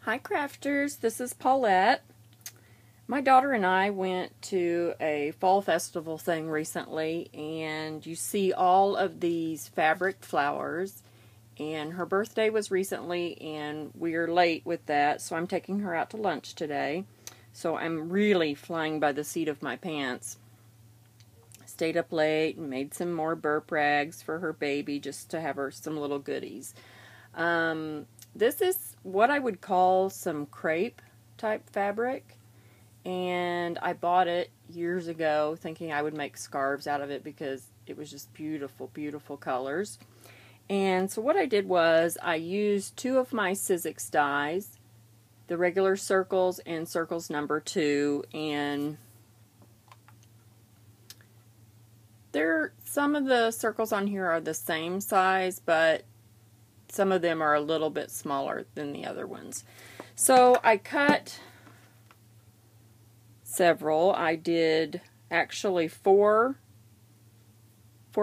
Hi crafters, this is Paulette. My daughter and I went to a fall festival thing recently, and you see all of these fabric flowers, and her birthday was recently and we're late with that, so I'm taking her out to lunch today. So I'm really flying by the seat of my pants. Stayed up late and made some more burp rags for her baby just to have her some little goodies. This is what I would call some crepe type fabric, and I bought it years ago thinking I would make scarves out of it because it was just beautiful, beautiful colors. And so what I did was I used two of my Sizzix dies, the regular circles and circles number 2, and some of the circles on here are the same size, but some of them are a little bit smaller than the other ones. So I cut several. I did actually four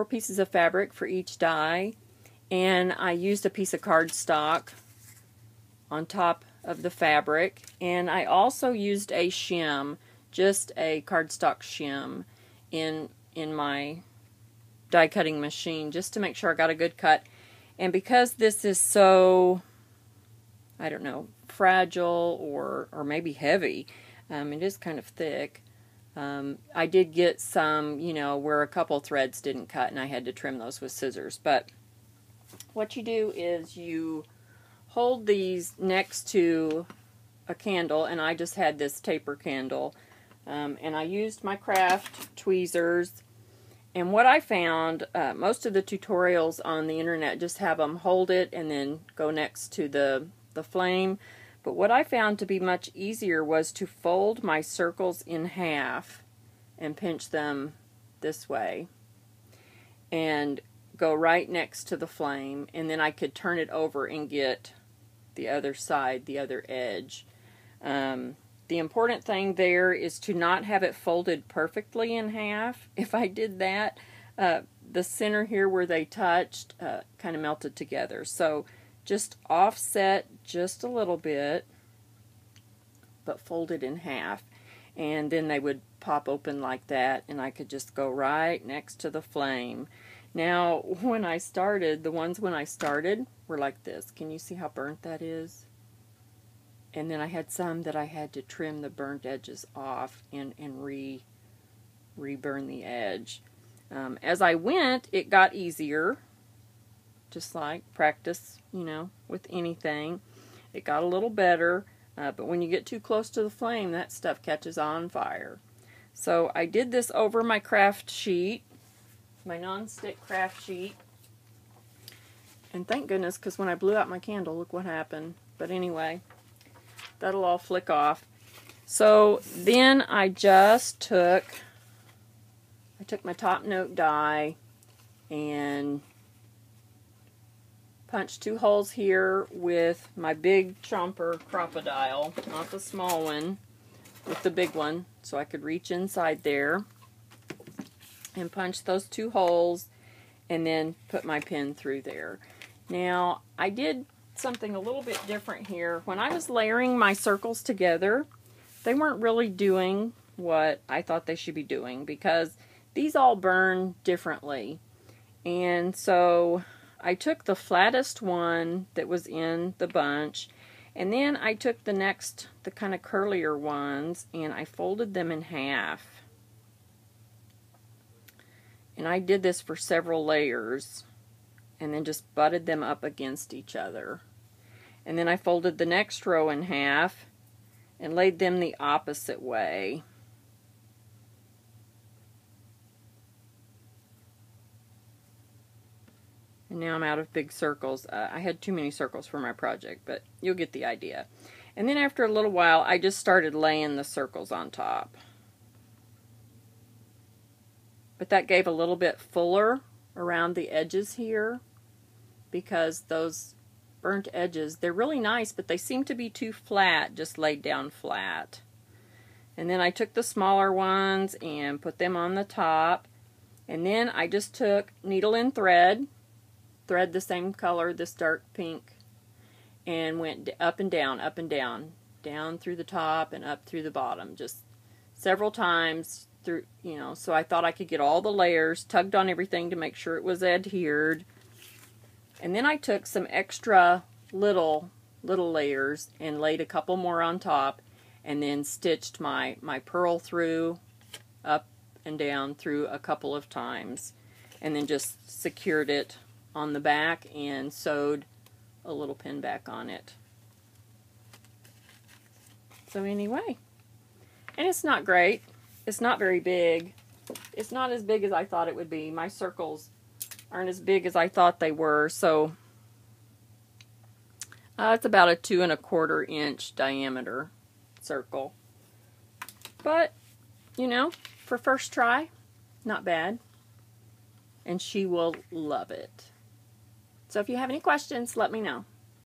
pieces of fabric for each die, and I used a piece of cardstock on top of the fabric, and I also used a shim, just a cardstock shim in my die cutting machine just to make sure I got a good cut. And because this is so, I don't know, fragile or maybe heavy, it is kind of thick, I did get some, where a couple threads didn't cut and I had to trim those with scissors. But what you do is you hold these next to a candle, and I just had this taper candle, and I used my craft tweezers. And what I found, most of the tutorials on the internet just have them hold it and then go next to the flame. But what I found to be much easier was to fold my circles in half and pinch them this way and go right next to the flame, and then I could turn it over and get the other side, the other edge. The important thing there is to not have it folded perfectly in half. If I did that, the center here where they touched kind of melted together. So just offset just a little bit, but fold it in half. And then they would pop open like that, and I could just go right next to the flame. Now, when I started, the ones when I started were like this. Can you see how burnt that is? And then I had some that I had to trim the burnt edges off and re-burn the edge. As I went, it got easier, just like practice, with anything. It got a little better, but when you get too close to the flame, that stuff catches on fire. So I did this over my craft sheet, my non-stick craft sheet. And thank goodness, because when I blew out my candle, look what happened. But anyway, that'll all flick off. So then I took my top note die and punched 2 holes here with my big chomper crocodile, not the small one, with the big one, so I could reach inside there and punch those 2 holes and then put my pin through there. Now, I did something a little bit different here. When I was layering my circles together, they weren't really doing what I thought they should be doing because these all burn differently. And so I took the flattest one that was in the bunch, and then I took the kind of curlier ones, and I folded them in half. And I did this for several layers and then just butted them up against each other. And then I folded the next row in half and laid them the opposite way. And now I'm out of big circles. I had too many circles for my project, but you'll get the idea. And then after a little while, I just started laying the circles on top. But that gave a little bit fuller around the edges here, because those burnt edges, they're really nice, but they seem to be too flat, just laid down flat. And then I took the smaller ones and put them on the top, and then I just took needle and thread the same color, this dark pink, and went up and down, down through the top and up through the bottom, just several times through, you know, so I thought I could get all the layers, tugged on everything to make sure it was adhered. And then I took some extra little layers and laid a couple more on top, and then stitched my pearl through, up and down through a couple of times, and then just secured it on the back and sewed a little pin back on it. So anyway, and it's not great. It's not very big. It's not as big as I thought it would be. My circles aren't as big as I thought they were, so it's about a 2 1/4 inch diameter circle. But, you know, for first try, not bad. And she will love it. So if you have any questions, let me know.